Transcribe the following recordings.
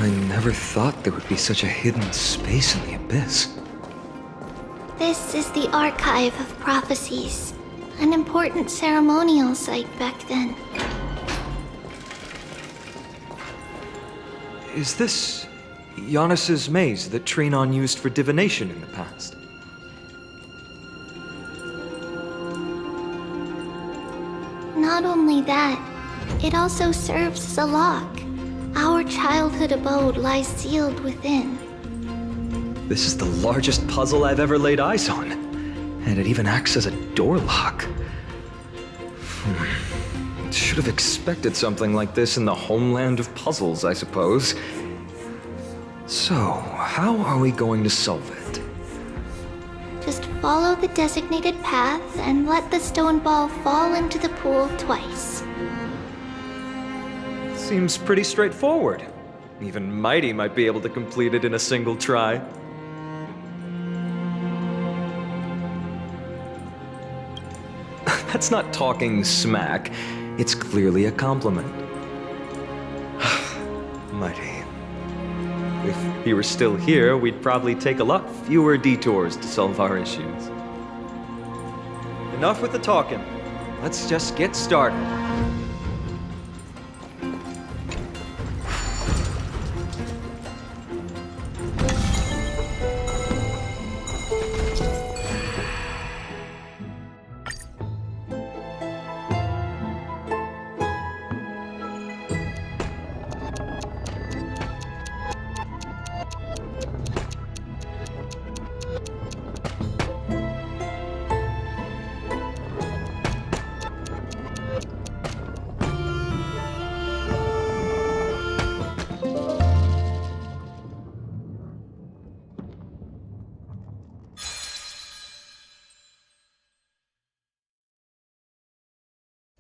I never thought there would be such a hidden space in the abyss. This is the Archive of Prophecies, an important ceremonial site back then. Is this Giannis's maze that Trinon used for divination in the past? Not only that, it also serves as a lock. Our childhood abode lies sealed within. This is the largest puzzle I've ever laid eyes on. And it even acts as a door lock. Should have expected something like this in the homeland of puzzles, I suppose. So, how are we going to solve it? Just follow the designated path and let the stone ball fall into the pool twice. Seems pretty straightforward. Even Mighty might be able to complete it in a single try. That's not talking smack. It's clearly a compliment. Mighty. If he were still here, we'd probably take a lot fewer detours to solve our issues. Enough with the talking. Let's just get started.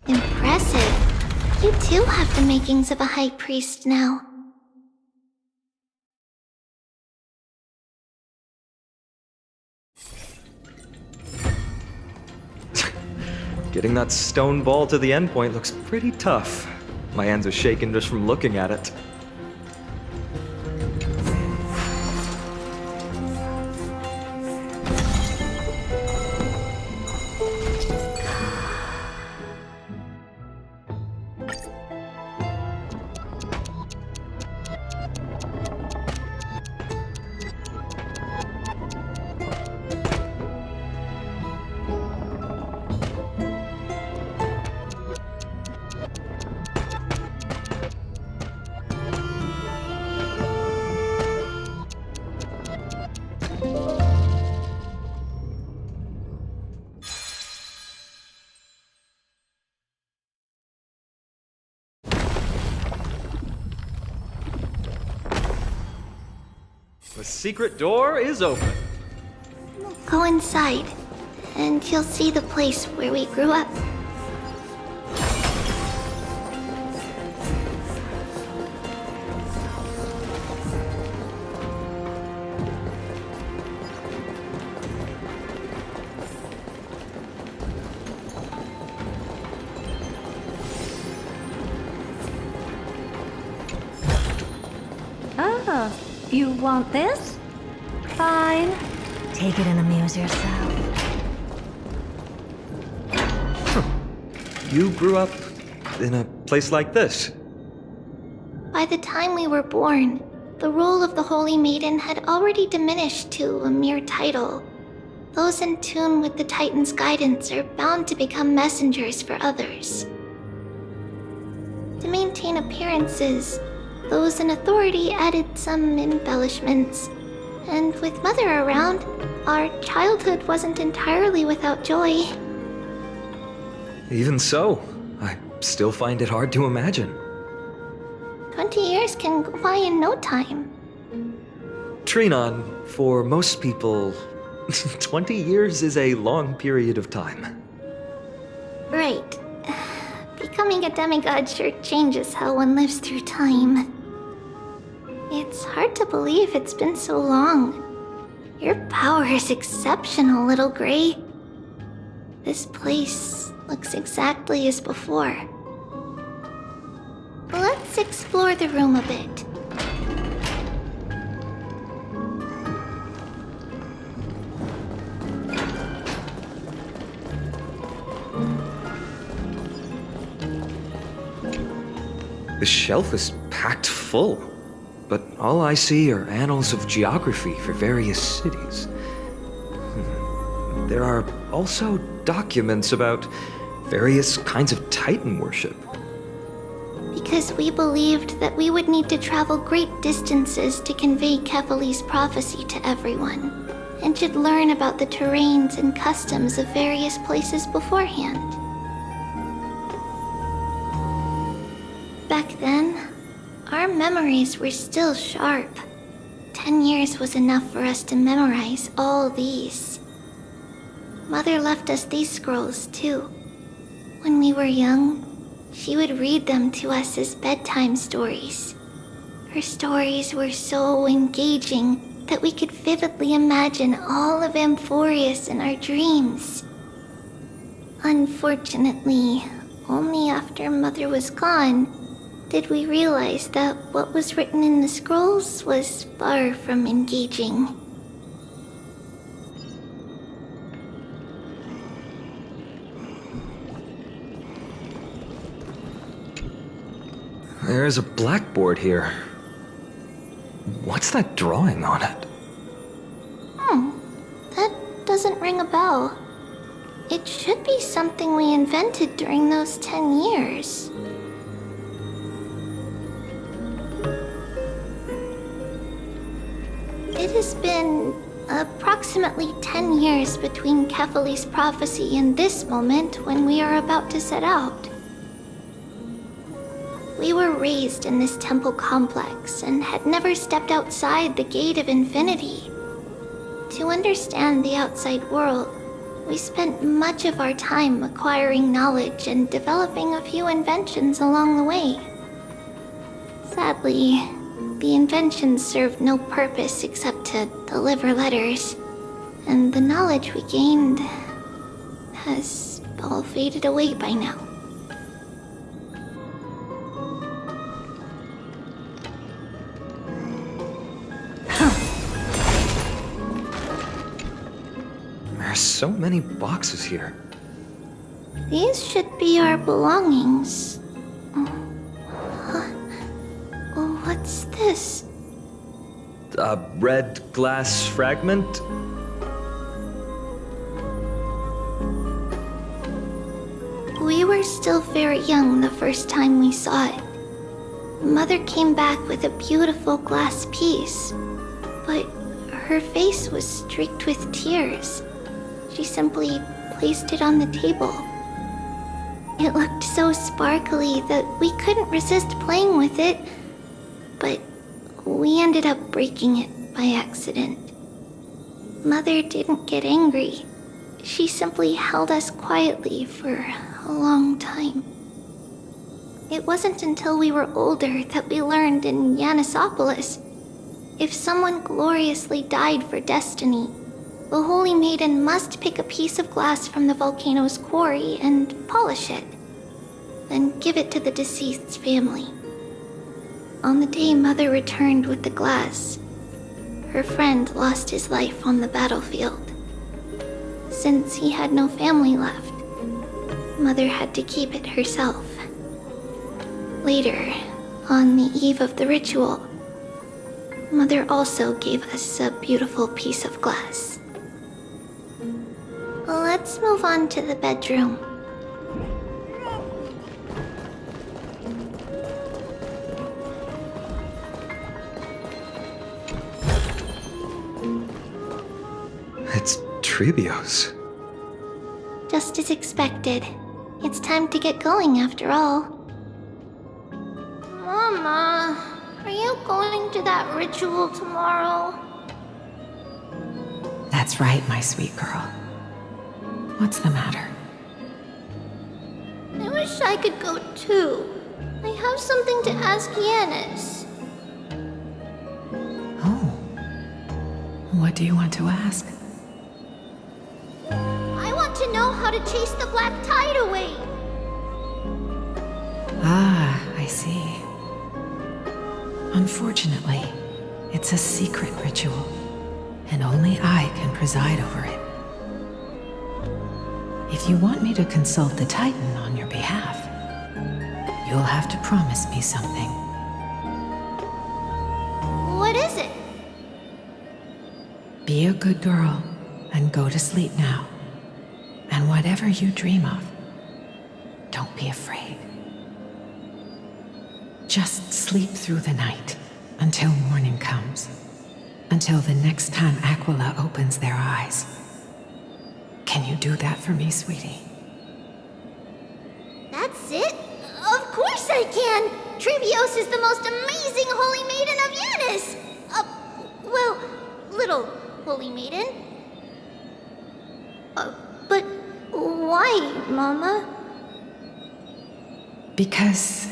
Impressive. You too have the makings of a high priest now. Getting that stone ball to the endpoint looks pretty tough. My hands are shaking just from looking at it. The secret door is open. Go inside, and you'll see the place where we grew up. Oh, you want this? Fine. Take it and amuse yourself. You grew up in a place like this? By the time we were born, the role of the Holy Maiden had already diminished to a mere title. Those in tune with the Titan's guidance are bound to become messengers for others. To maintain appearances, those in authority added some embellishments. And with Mother around, our childhood wasn't entirely without joy. Even so, I still find it hard to imagine. 20 years can go by in no time. Trinon, for most people, 20 years is a long period of time. Right. Becoming a demigod sure changes how one lives through time. It's hard to believe it's been so long. Your power is exceptional, Little Gray. This place looks exactly as before. Let's explore the room a bit. The shelf is packed full, but all I see are annals of geography for various cities. There are also documents about various kinds of Titan worship. Because we believed that we would need to travel great distances to convey Kefali's prophecy to everyone, and should learn about the terrains and customs of various places beforehand. Back then, our memories were still sharp. 10 years was enough for us to memorize all these. Mother left us these scrolls too. When we were young, she would read them to us as bedtime stories. Her stories were so engaging that we could vividly imagine all of Amphorius in our dreams. Unfortunately, only after Mother was gone did we realize that what was written in the scrolls was far from engaging. There's a blackboard here. What's that drawing on it? That doesn't ring a bell. It should be something we invented during those 10 years. It has been approximately 10 years between Kefali's prophecy and this moment when we are about to set out. We were raised in this temple complex and had never stepped outside the Gate of Infinity. To understand the outside world, we spent much of our time acquiring knowledge and developing a few inventions along the way. Sadly, the inventions served no purpose except to deliver letters, and the knowledge we gained has all faded away by now. There's so many boxes here. These should be our belongings. What's this? A red glass fragment? We were still very young the first time we saw it. Mother came back with a beautiful glass piece, but her face was streaked with tears. She simply placed it on the table. It looked so sparkly that we couldn't resist playing with it, but we ended up breaking it by accident. Mother didn't get angry. She simply held us quietly for a long time. It wasn't until we were older that we learned in Yanissopolis, if someone gloriously died for destiny, the Holy Maiden must pick a piece of glass from the volcano's quarry and polish it, then give it to the deceased's family. On the day Mother returned with the glass, her friend lost his life on the battlefield. Since he had no family left, Mother had to keep it herself. Later, on the eve of the ritual, Mother also gave us a beautiful piece of glass. Let's move on to the bedroom. It's Trebio's. Just as expected. It's time to get going after all. Mama, are you going to that ritual tomorrow? That's right, my sweet girl. What's the matter? I wish I could go too. I have something to ask Yanis. Oh. What do you want to ask? I want to know how to chase the black tide away. Ah, I see. Unfortunately, it's a secret ritual, and only I can preside over it. If you want me to consult the Titan on your behalf, you'll have to promise me something. What is it? Be a good girl and go to sleep now. And whatever you dream of, don't be afraid. Just sleep through the night until morning comes. Until the next time Aquila opens their eyes. Can you do that for me, sweetie? That's it? Of course I can! Trevios is the most amazing holy maiden of Yanis! Well, little holy maiden. But why, Mama? Because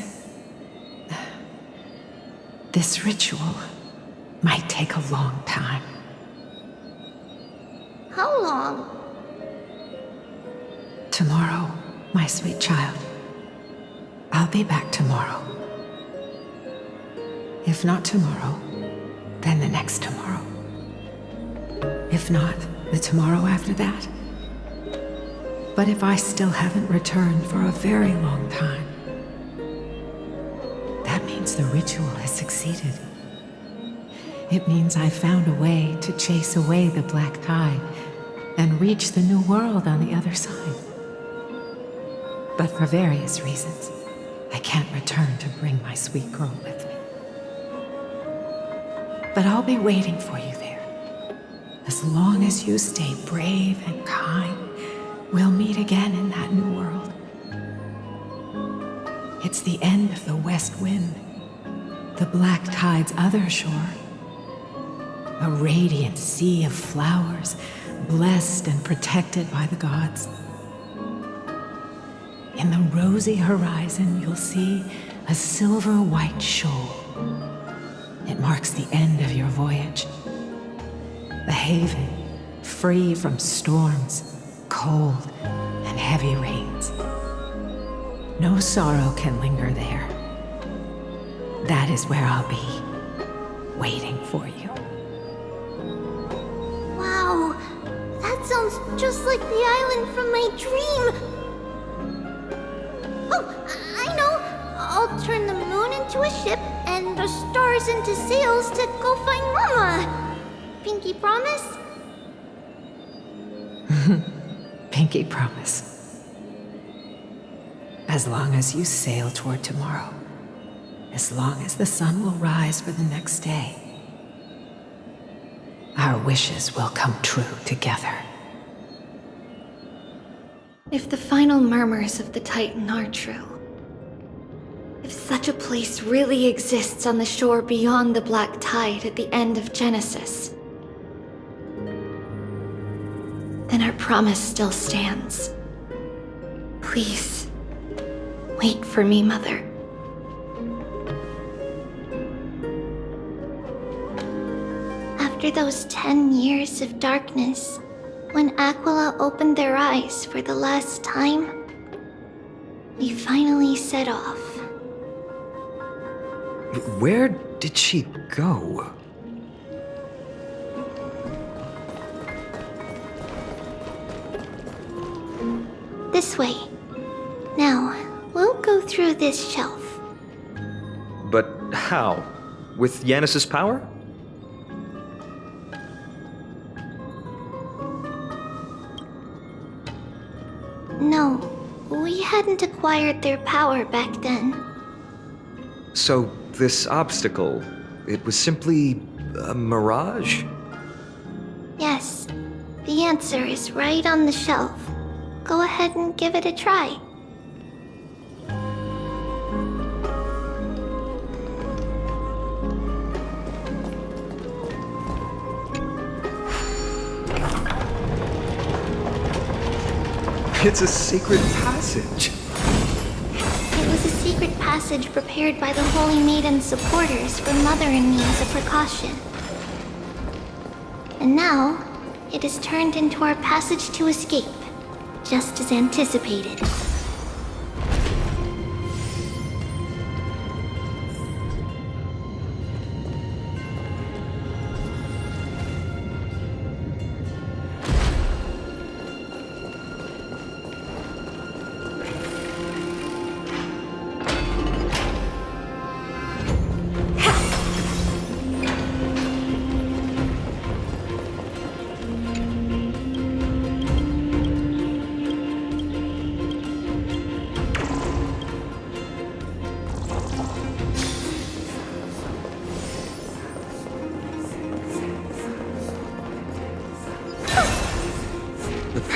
this ritual might take a long time. How long? Tomorrow, my sweet child. I'll be back tomorrow. If not tomorrow, then the next tomorrow. If not, the tomorrow after that. But if I still haven't returned for a very long time, that means the ritual has succeeded. It means I found a way to chase away the black tide and reach the new world on the other side. But for various reasons, I can't return to bring my sweet girl with me. But I'll be waiting for you there. As long as you stay brave and kind, we'll meet again in that new world. It's the end of the west wind, the black tide's other shore. A radiant sea of flowers, blessed and protected by the gods. In the rosy horizon, you'll see a silver-white shoal. It marks the end of your voyage. A haven, free from storms, cold, and heavy rains. No sorrow can linger there. That is where I'll be, waiting for you. Wow, that sounds just like the island from my dream. Oh, I know. I'll turn the moon into a ship and the stars into sails to go find Mama. Pinky promise? Pinky promise. As long as you sail toward tomorrow, as long as the sun will rise for the next day, our wishes will come true together. If the final murmurs of the Titan are true, if such a place really exists on the shore beyond the black tide at the end of Genesis, then our promise still stands. Please, wait for me, Mother. After those 10 years of darkness, when Aquila opened their eyes for the last time, we finally set off. Where did she go? This way. Now, we'll go through this shelf. But how? With Yanis's power? No, we hadn't acquired their power back then. So, this obstacle, it was simply a mirage? Yes, the answer is right on the shelf. Go ahead and give it a try. It's a secret passage. It was a secret passage prepared by the Holy Maiden's supporters for Mother and me as a precaution. And now, it is turned into our passage to escape, just as anticipated.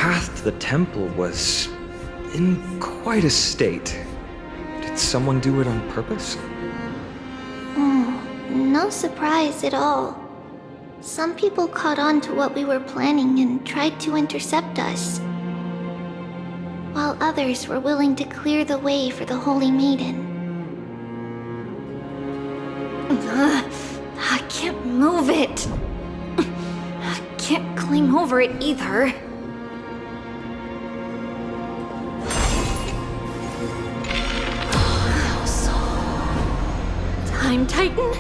path to the temple was in quite a state. Did someone do it on purpose? No surprise at all. Some people caught on to what we were planning and tried to intercept us, while others were willing to clear the way for the Holy Maiden. I can't move it. I can't climb over it either. Time Titan?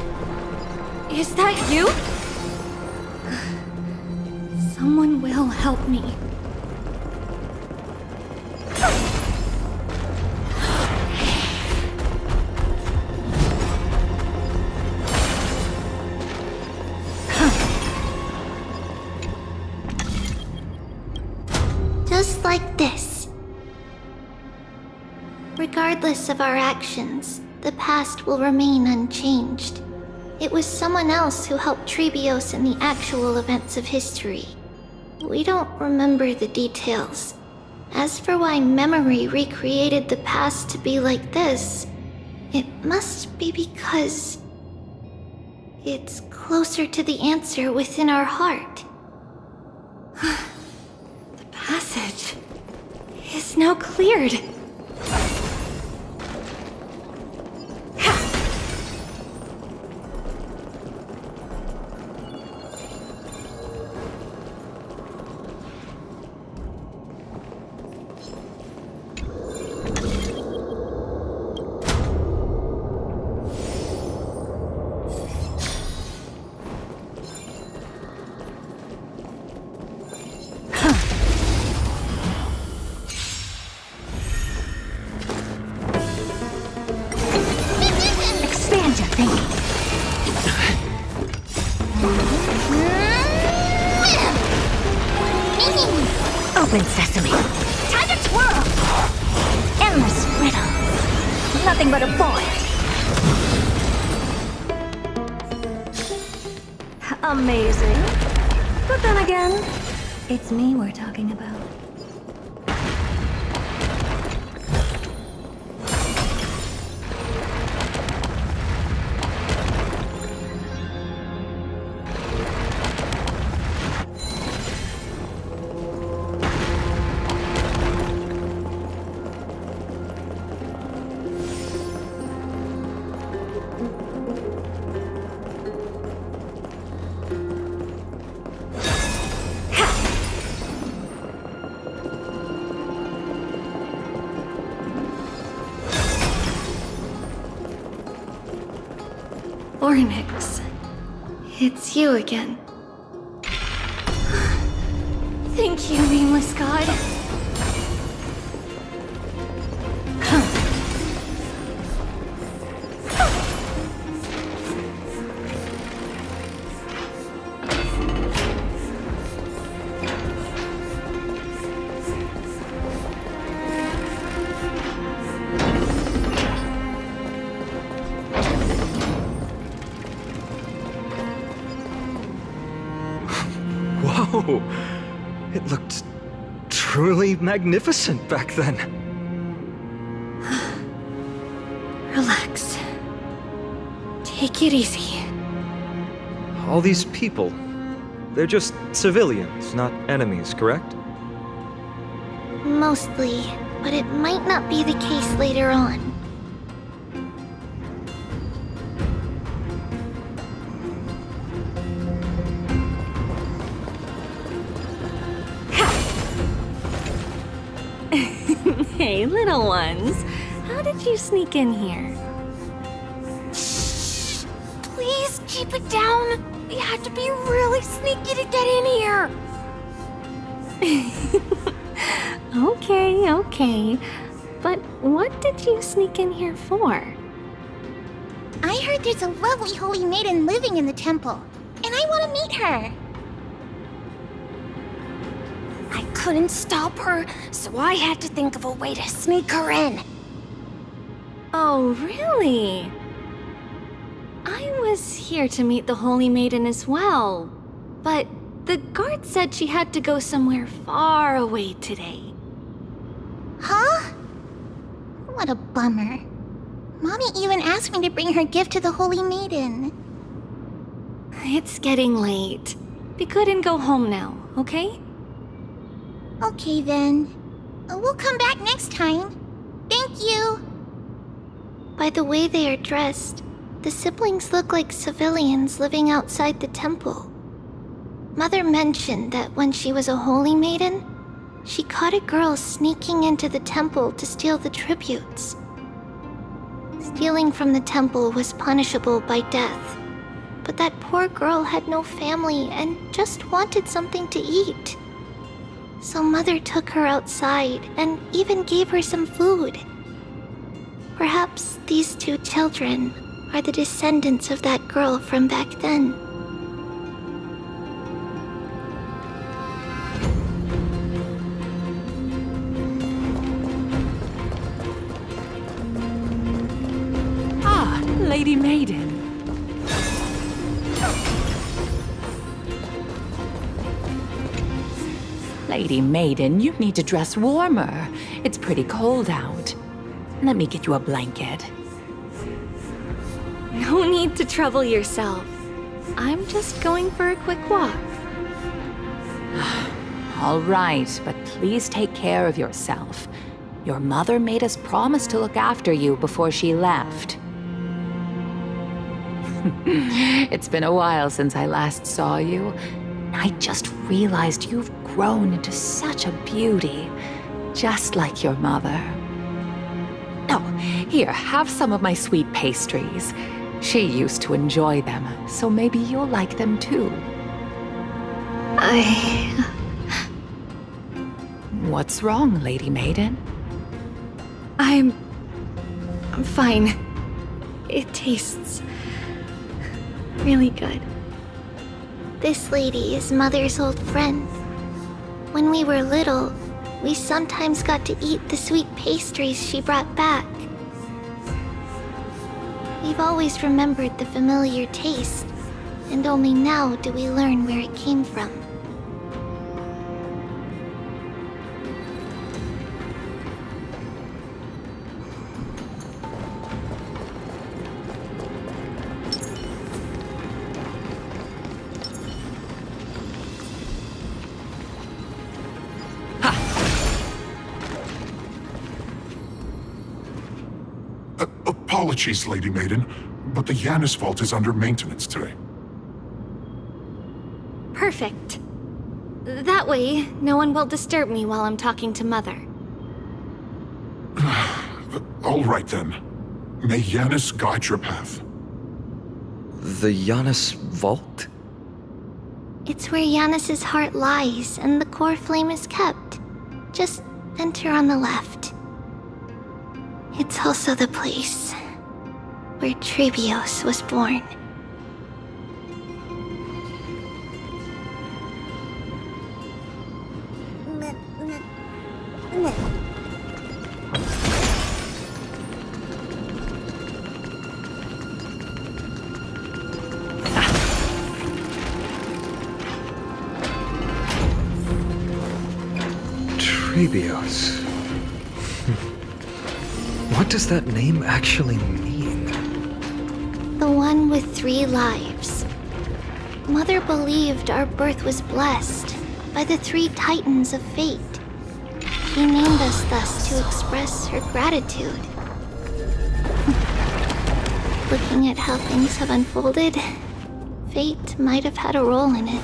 Is that you? Someone will help me. Just like this. Regardless of our actions, the past will remain unchanged. It was someone else who helped Trebios in the actual events of history. We don't remember the details. As for why memory recreated the past to be like this, it must be because it's closer to the answer within our heart. The passage is now cleared. Expand your thinking. Open sesame. Time to twirl. Endless riddle. Nothing but a void. Amazing. But then again, it's me we're talking about. Ornix, it's you again. Thank you, nameless god. Whoa! It looked truly magnificent back then. Relax. Take it easy. All these people, they're just civilians, not enemies, correct? Mostly, but it might not be the case later on. Hey, little ones. How did you sneak in here? Shh! Please keep it down. We had to be really sneaky to get in here. Okay. But what did you sneak in here for? I heard there's a lovely holy maiden living in the temple, and I want to meet her. I couldn't stop her, so I had to think of a way to sneak her in. Oh, really? I was here to meet the Holy Maiden as well. But The guard said she had to go somewhere far away today. Huh? What a bummer. Mommy even asked me to bring her gift to the Holy Maiden. It's getting late. Be good and go home now, okay? Okay then. We'll come back next time. Thank you. By the way they are dressed, the siblings look like civilians living outside the temple. Mother mentioned that when she was a holy maiden, she caught a girl sneaking into the temple to steal the tributes. Stealing from the temple was punishable by death, but that poor girl had no family and just wanted something to eat. So Mother took her outside and even gave her some food. Perhaps these two children are the descendants of that girl from back then. Ah, Lady Maiden. Lady Maiden, you need to dress warmer. It's pretty cold out. Let me get you a blanket. No need to trouble yourself. I'm just going for a quick walk. All right, but please take care of yourself. Your mother made us promise to look after you before she left. It's been a while since I last saw you. I just realized you've grown into such a beauty, just like your mother. Oh, here, have some of my sweet pastries. She used to enjoy them, so maybe you'll like them too. What's wrong, Lady Maiden? I'm fine. It tastes really good. This lady is Mother's old friend. When we were little, we sometimes got to eat the sweet pastries she brought back. We've always remembered the familiar taste, and only now do we learn where it came from. Apologies, Lady Maiden, but the Yanis vault is under maintenance today. Perfect. That way, no one will disturb me while I'm talking to Mother. All right then. May Yanis guide your path. The Yanis Vault? It's where Yanis's heart lies and the core flame is kept. Just enter on the left. It's also the place where Trebios was born. Trebios. What does that name actually mean? The one with 3 lives. Mother believed our birth was blessed by the 3 titans of fate. She named us thus to express her gratitude. Looking at how things have unfolded, fate might have had a role in it.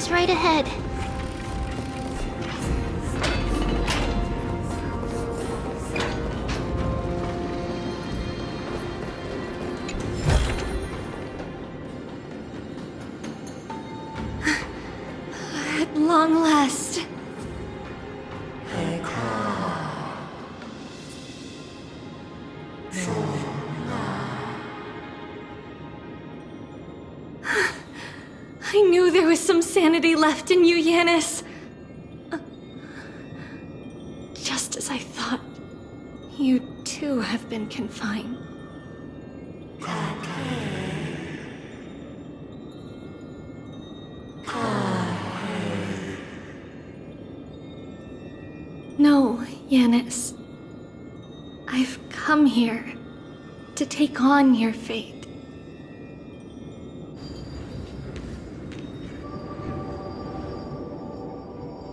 lies right ahead. At long last. I knew there was some sanity left in you, Yanis. Just as I thought, you too have been confined. No, Yanis. I've come here to take on your fate.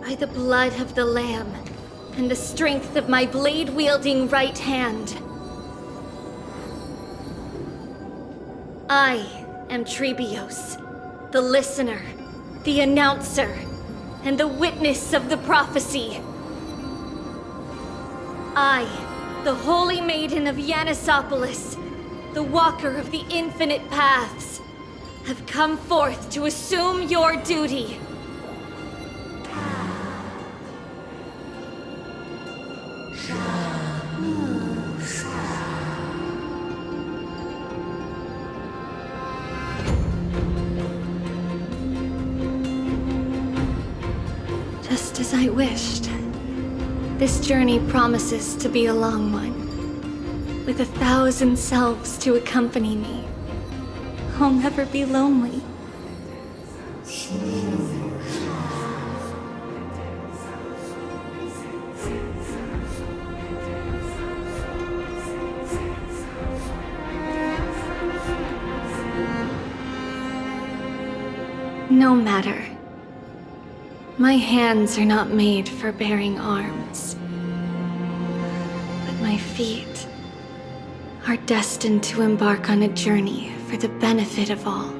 By the blood of the Lamb and the strength of my blade-wielding right hand, I am Trebios, the listener, the announcer, and the witness of the prophecy. I, the Holy Maiden of Yanisopolis, the Walker of the Infinite Paths, have come forth to assume your duty. Just as I wished. This journey promises to be a long one, with 1,000 selves to accompany me. I'll never be lonely. No matter. My hands are not made for bearing arms. But my feet are destined to embark on a journey for the benefit of all.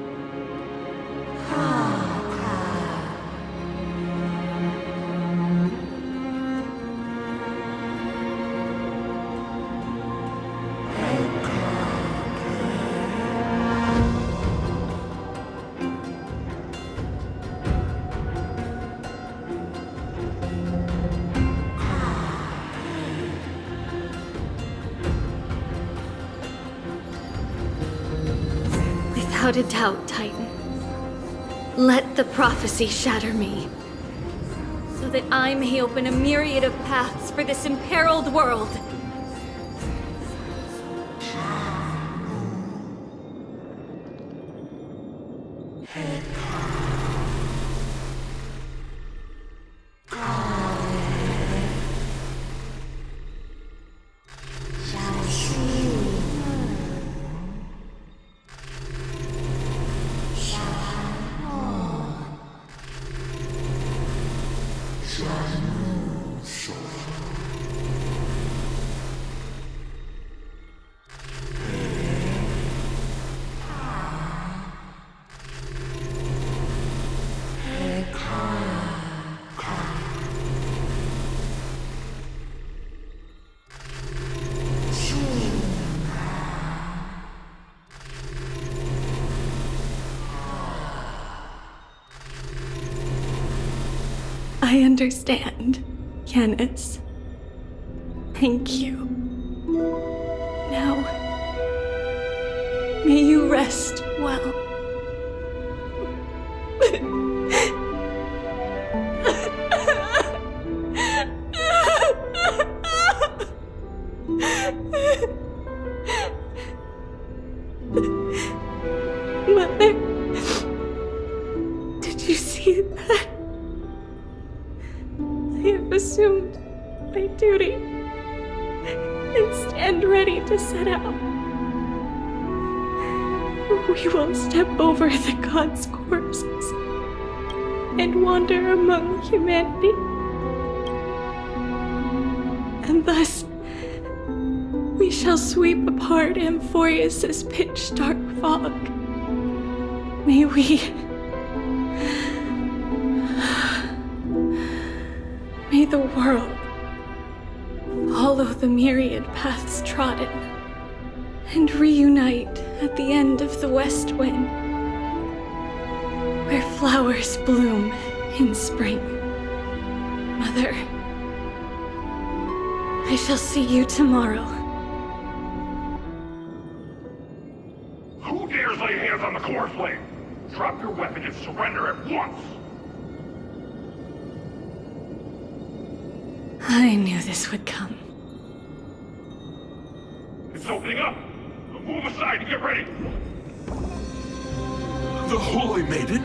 Without a doubt, Titan. Let the prophecy shatter me, so that I may open a myriad of paths for this imperiled world. I understand, Yanis. Thank you. Now, may you rest well. Mother, did you see that? I have assumed my duty and stand ready to set out. We will step over the gods' corpses and wander among humanity. And thus, we shall sweep apart Amphorius' pitch-dark fog. May we May the world follow the myriad paths trodden and reunite at the end of the west wind, where flowers bloom in spring. Mother, I shall see you tomorrow. Who dares lay hands on the core flame? Drop your weapon and surrender at once! I knew this would come. It's opening up! Move aside and get ready! The Holy Maiden?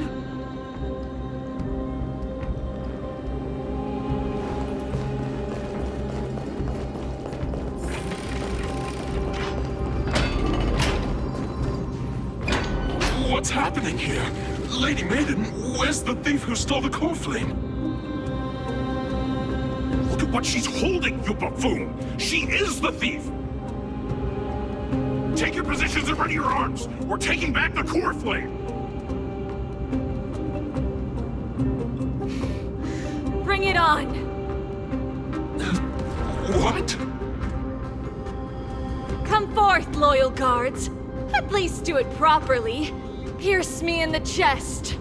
What's happening here? Lady Maiden, where's the thief who stole the core flame? Look at what she's holding, you buffoon! She is the thief! Take your positions and ready your arms! We're taking back the core flame! Bring it on! What? Come forth, loyal guards. At least do it properly. Pierce me in the chest.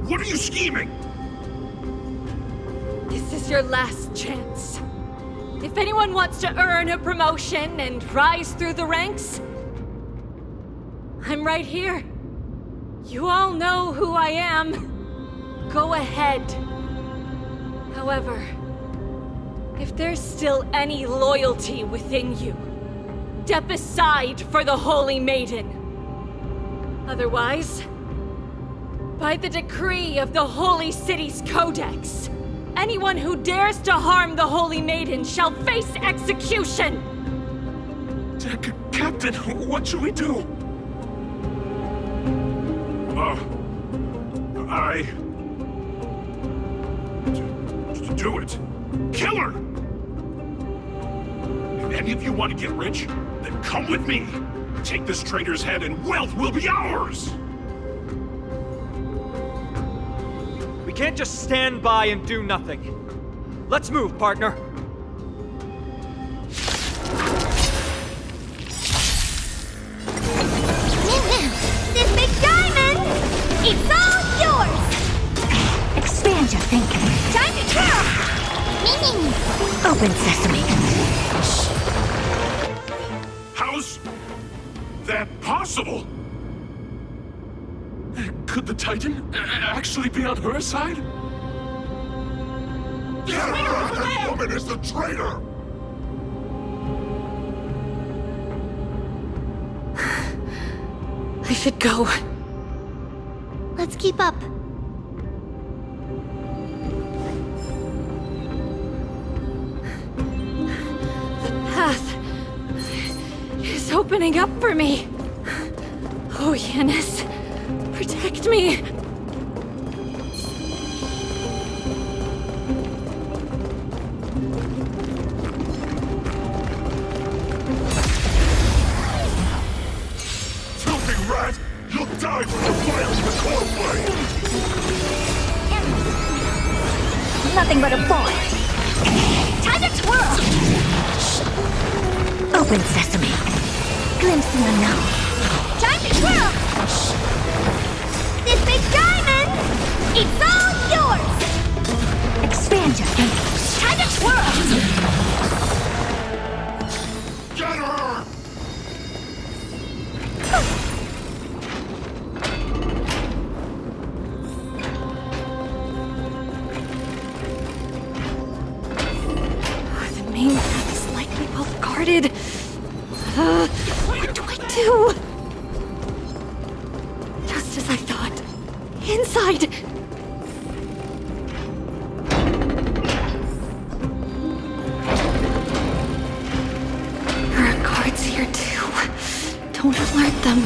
What are you scheming? This is your last chance. If anyone wants to earn a promotion and rise through the ranks, I'm right here. You all know who I am. Go ahead. However, if there's still any loyalty within you, step aside for the Holy Maiden. Otherwise, by the decree of the Holy City's Codex, anyone who dares to harm the Holy Maiden shall face execution! Captain, what should we do? Do it! Kill her! If any of you want to get rich, then come with me! Take this traitor's head and wealth will be ours! We can't just stand by and do nothing. Let's move, partner. This big diamond! It's all yours! Expand your thinking. Time to twirl! Meaning! Open sesame. How's that possible? Could the Titan actually be on her side? Get her! That woman is the traitor! I should go. Let's keep up. The path is opening up for me. Oh, Yanis, protect me. Filthy rat! You'll die from the fire of the core flame! Nothing but a boy. Time to twirl! Open sesame. Glimpse the unknown. Time to twirl! This big diamond! It's all yours! Expand your thinking. Time to twirl! Get her! The main path is likely well guarded. What do I do? Just as I thought. Inside! There are guards here too. Don't alert them.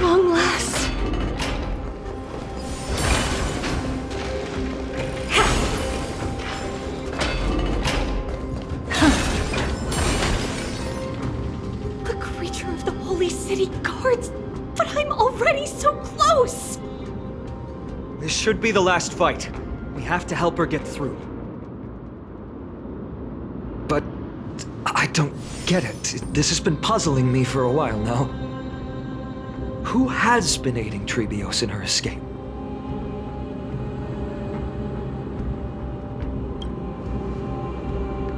Long last. city guards, but I'm already so close! This should be the last fight. We have to help her get through. But I don't get it. This has been puzzling me for a while now. Who has been aiding Treebios in her escape?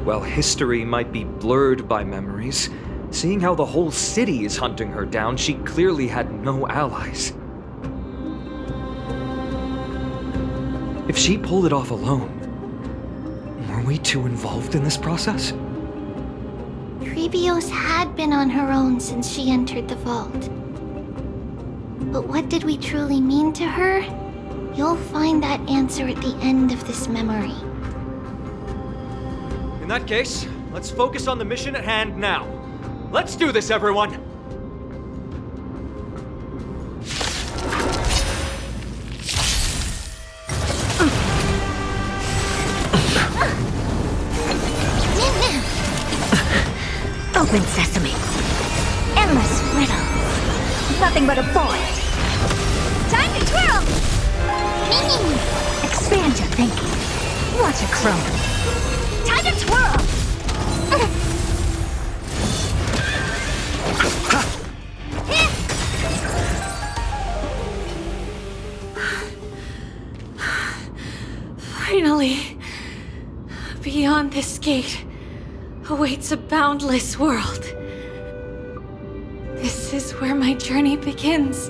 Well, history might be blurred by memories. Seeing how the whole city is hunting her down, she clearly had no allies. If she pulled it off alone, were we too involved in this process? Treebios had been on her own since she entered the vault. But what did we truly mean to her? You'll find that answer at the end of this memory. In that case, let's focus on the mission at hand now. Let's do this, everyone! Open sesame. Endless riddle. Nothing but a void. Time to twirl! Expand your thinking. Watch it crumble. Time to twirl! Finally, beyond this gate awaits a boundless world. This is where my journey begins.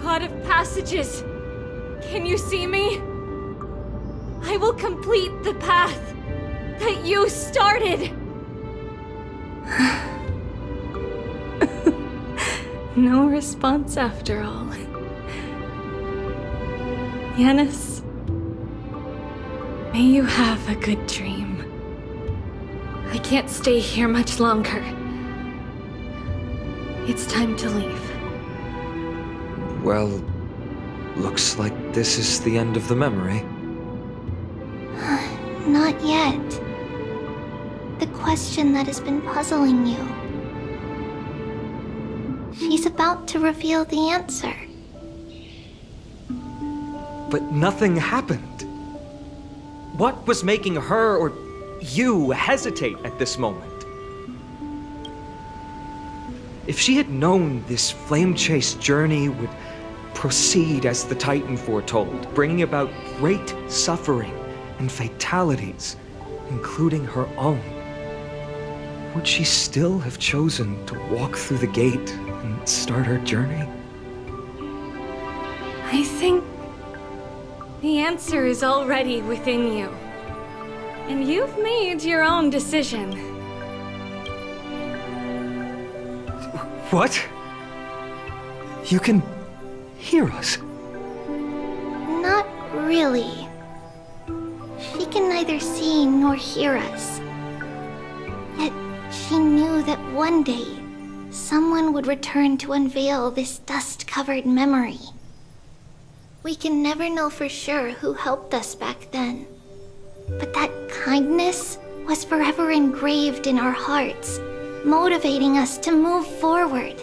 God of passages, can you see me? I will complete the path that you started. No response after all. Yanis, may you have a good dream. I can't stay here much longer. It's time to leave. Well, looks like this is the end of the memory. Not yet. The question that has been puzzling you. She's about to reveal the answer. But nothing happened. What was making her or you hesitate at this moment? If she had known this flame chase journey would proceed as the Titan foretold, bringing about great suffering and fatalities, including her own, would she still have chosen to walk through the gate and start her journey? I think the answer is already within you. And you've made your own decision. What? You can hear us? Not really. She can neither see nor hear us. Yet she knew that one day, someone would return to unveil this dust-covered memory. We can never know for sure who helped us back then. But that kindness was forever engraved in our hearts, motivating us to move forward.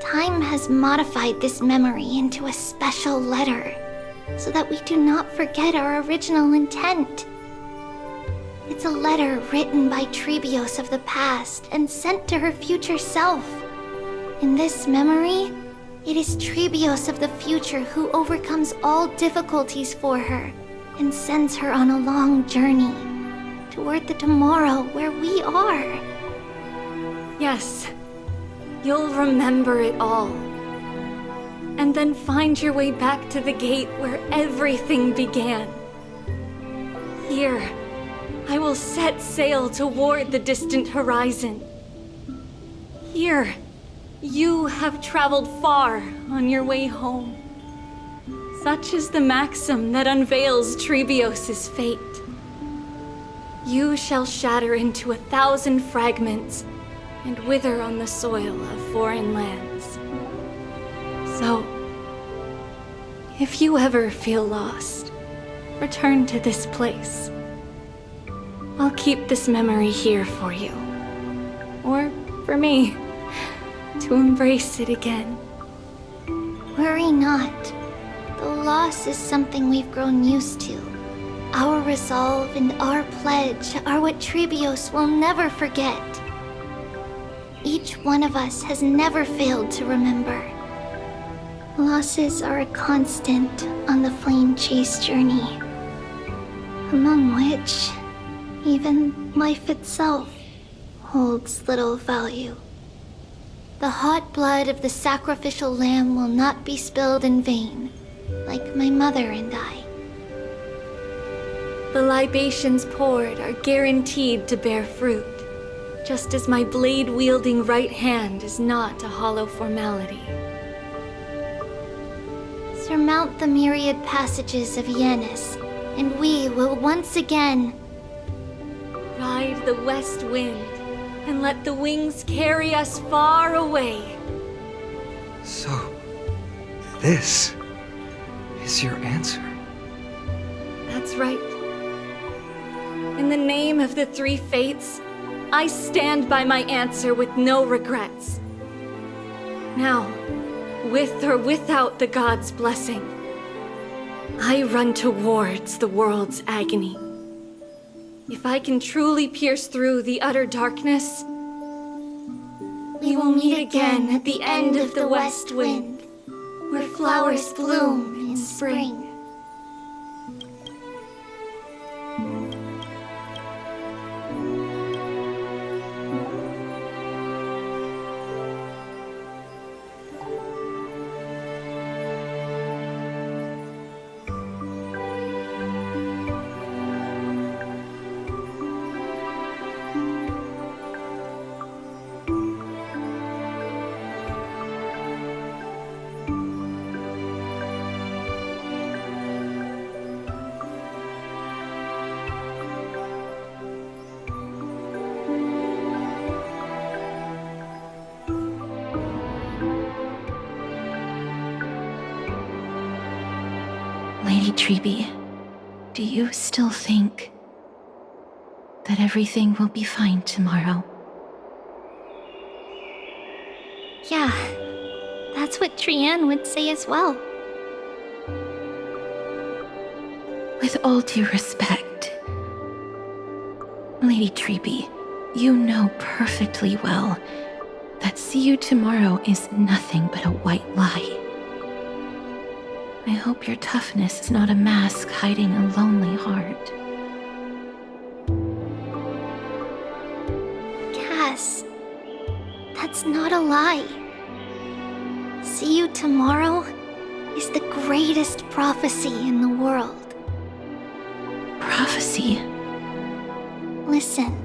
Time has modified this memory into a special letter, so that we do not forget our original intent. It's a letter written by Treebios of the past and sent to her future self. In this memory, it is Treebios of the future who overcomes all difficulties for her and sends her on a long journey toward the tomorrow where we are. Yes, you'll remember it all. And then find your way back to the gate where everything began. Here, I will set sail toward the distant horizon. Here, you have traveled far on your way home. Such is the maxim that unveils Treebios' fate. You shall shatter into 1,000 fragments and wither on the soil of foreign lands. So, if you ever feel lost, return to this place. I'll keep this memory here for you. Or for me. to embrace it again. Worry not. Though loss is something we've grown used to, our resolve and our pledge are what Trebios will never forget. Each one of us has never failed to remember. Losses are a constant on the flame chase journey, among which even life itself holds little value. The hot blood of the sacrificial lamb will not be spilled in vain, like my mother and I. The libations poured are guaranteed to bear fruit, just as my blade-wielding right hand is not a hollow formality. Surmount the myriad passages of Yanis, and we will once again Ride the west wind, and let the wings carry us far away. So, this is your answer. That's right. In the name of the three fates, I stand by my answer with no regrets. Now, with or without the gods' blessing, I run towards the world's agony. If I can truly pierce through the utter darkness, we will meet again at the end of the west wind, where flowers bloom in spring. Lady Treeby, do you still think that everything will be fine tomorrow? Yeah, that's what Trianne would say as well. With all due respect, Lady Treeby, you know perfectly well that see you tomorrow is nothing but a white lie. I hope your toughness is not a mask hiding a lonely heart. Cass, that's not a lie. See you tomorrow is the greatest prophecy in the world. Prophecy? Listen,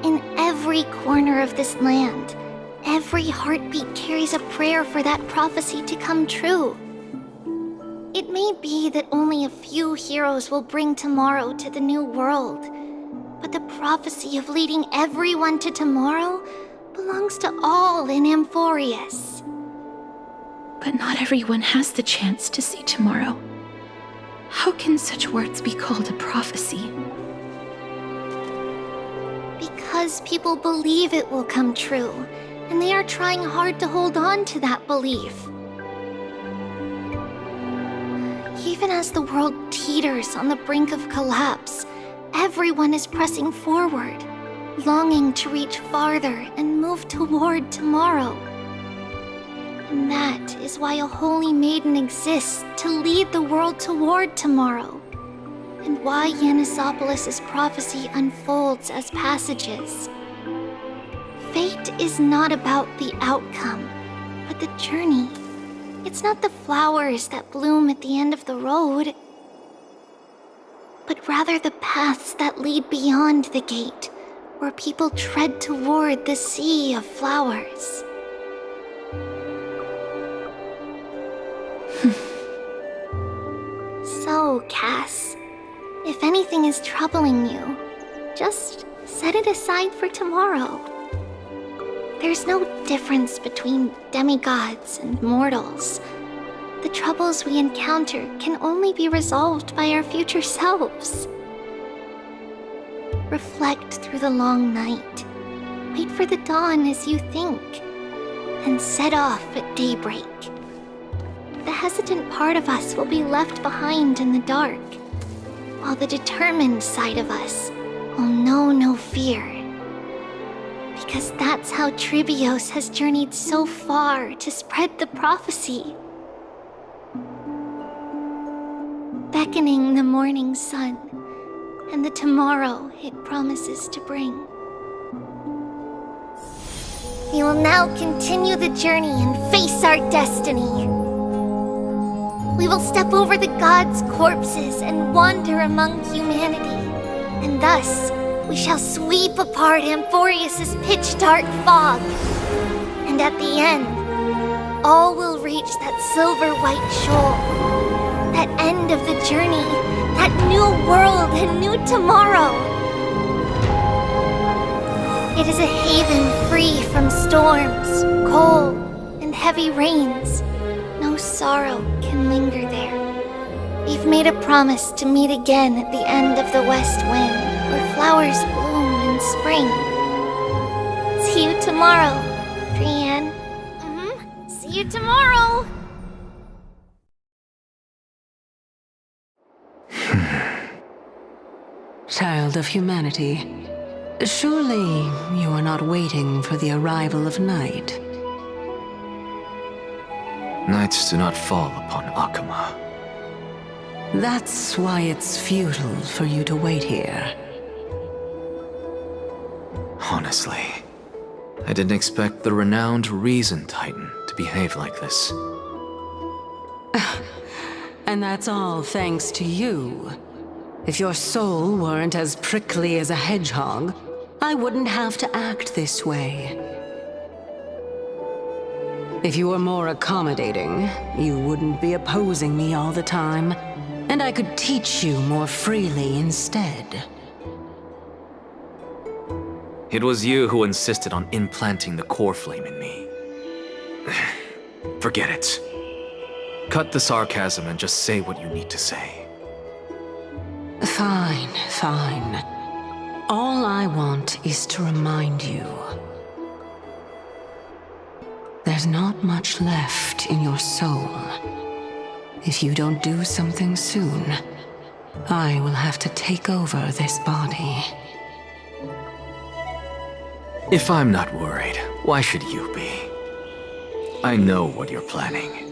in every corner of this land, every heartbeat carries a prayer for that prophecy to come true. It may be that only a few heroes will bring tomorrow to the new world, but the prophecy of leading everyone to tomorrow belongs to all in Amphorius. But not everyone has the chance to see tomorrow. How can such words be called a prophecy? Because people believe it will come true, and they are trying hard to hold on to that belief. Even as the world teeters on the brink of collapse, everyone is pressing forward, longing to reach farther and move toward tomorrow. And that is why a holy maiden exists to lead the world toward tomorrow, and why Yanisopolis' prophecy unfolds as passages. Fate is not about the outcome, but the journey. It's not the flowers that bloom at the end of the road, but rather the paths that lead beyond the gate, where people tread toward the sea of flowers. So, Cass, if anything is troubling you, just set it aside for tomorrow. There's no difference between demigods and mortals. The troubles we encounter can only be resolved by our future selves. Reflect through the long night. Wait for the dawn as you think. and set off at daybreak. The hesitant part of us will be left behind in the dark, while the determined side of us will know no fear. Because that's how Trivios has journeyed so far to spread the prophecy. Beckoning the morning sun and the tomorrow it promises to bring. We will now continue the journey and face our destiny. We will step over the gods' corpses and wander among humanity, and thus we shall sweep apart Amphorius's pitch-dark fog. And at the end, all will reach that silver-white shoal. That end of the journey, that new world and new tomorrow. It is a haven free from storms, cold, and heavy rains. No sorrow can linger there. We've made a promise to meet again at the end of the west wind, where flowers bloom in spring. See you tomorrow, Brienne. See you tomorrow! Child of humanity, surely you are not waiting for the arrival of night. Nights do not fall upon Akama. That's why it's futile for you to wait here. Honestly, I didn't expect the renowned Reason Titan to behave like this. And that's all thanks to you. If your soul weren't as prickly as a hedgehog, I wouldn't have to act this way. If you were more accommodating, you wouldn't be opposing me all the time, and I could teach you more freely instead. It was you who insisted on implanting the core flame in me. Forget it. Cut the sarcasm and just say what you need to say. Fine, fine. All I want is to remind you. There's not much left in your soul. If you don't do something soon, I will have to take over this body. If I'm not worried, why should you be? I know what you're planning.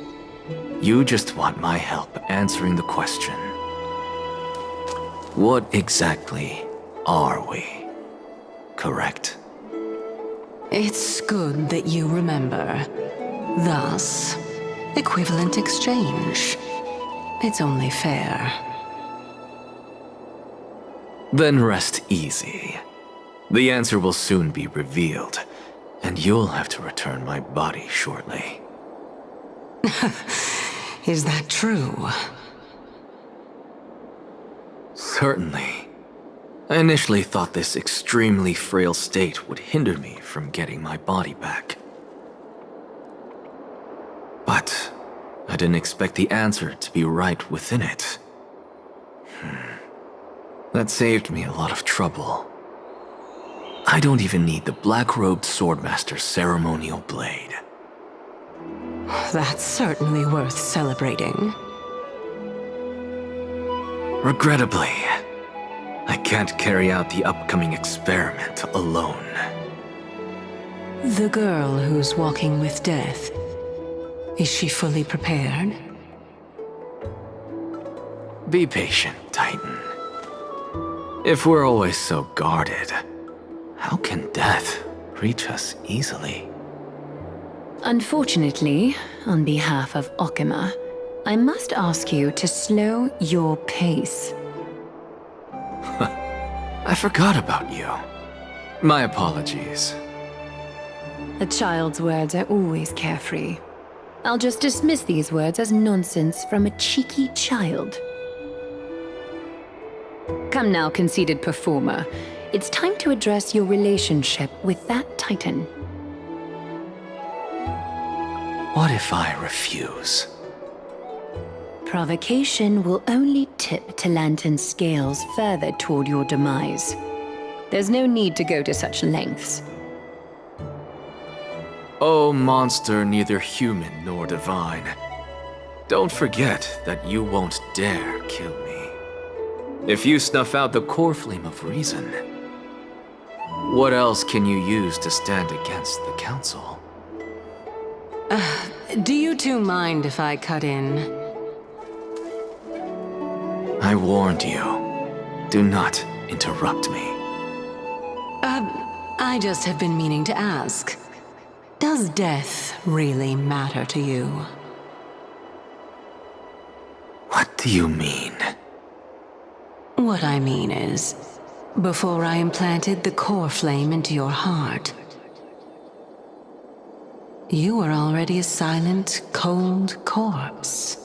You just want my help answering the question. What exactly are we? Correct? It's good that you remember. Thus, equivalent exchange. It's only fair. Then rest easy. The answer will soon be revealed, and you'll have to return my body shortly. Is that true? Certainly. I initially thought this extremely frail state would hinder me from getting my body back. But I didn't expect the answer to be right within it. That saved me a lot of trouble. I don't even need the black-robed swordmaster's ceremonial blade. That's certainly worth celebrating. Regrettably, I can't carry out the upcoming experiment alone. The girl who's walking with death, is she fully prepared? Be patient, Titan. If we're always so guarded, how can death reach us easily? Unfortunately, on behalf of Akama, I must ask you to slow your pace. I forgot about you. My apologies. A child's words are always carefree. I'll just dismiss these words as nonsense from a cheeky child. Come now, conceited performer. It's time to address your relationship with that Titan. What if I refuse? Provocation will only tip Talantan's scales further toward your demise. There's no need to go to such lengths. Oh, monster neither human nor divine. Don't forget that you won't dare kill me. If you snuff out the core flame of reason, what else can you use to stand against the Council? Do you two mind if I cut in? I warned you. Do not interrupt me. I just have been meaning to ask. Does death really matter to you? What do you mean? What I mean is, before I implanted the core flame into your heart, you were already a silent, cold corpse.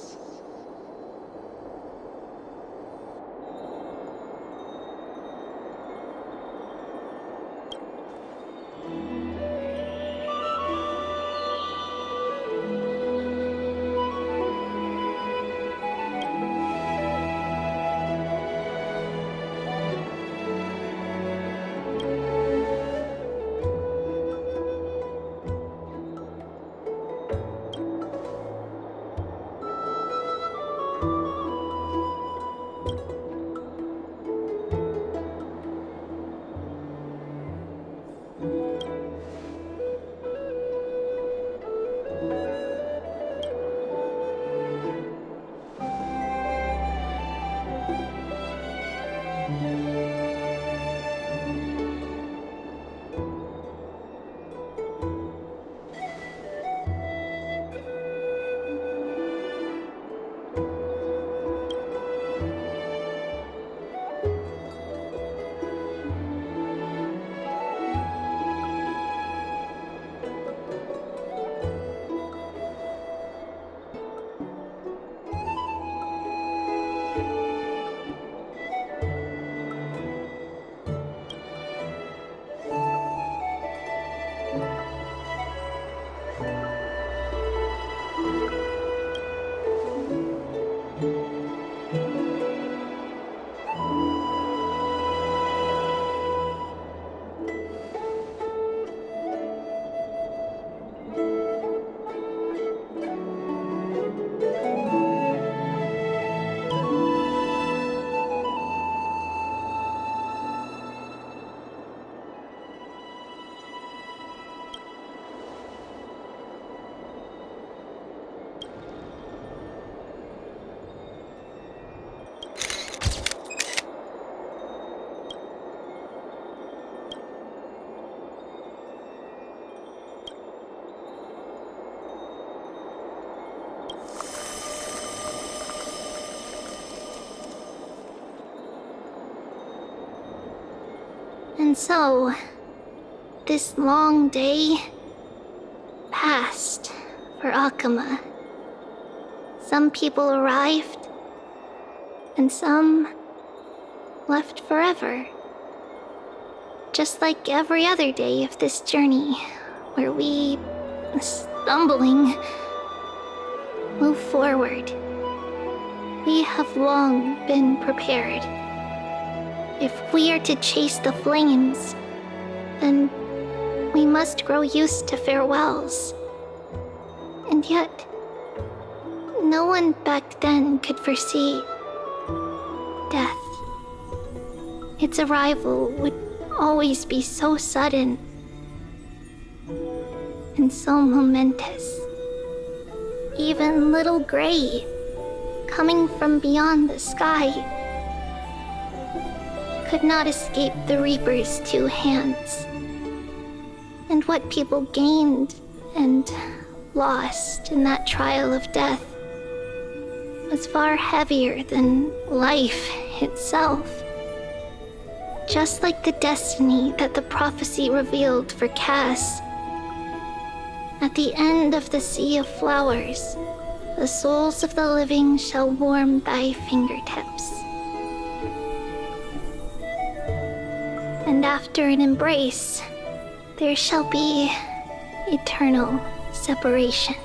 And so, this long day passed for Akama. Some people arrived, and some left forever. Just like every other day of this journey, where we, stumbling, move forward. We have long been prepared. If we are to chase the flames, then we must grow used to farewells. And yet, no one back then could foresee death. Its arrival would always be so sudden and so momentous. Even little Gray, coming from beyond the sky, could not escape the Reaper's two hands. And what people gained and lost in that trial of death was far heavier than life itself. Just like the destiny that the prophecy revealed for Cass. At the end of the Sea of Flowers, the souls of the living shall warm thy fingertips. And after an embrace, there shall be eternal separation.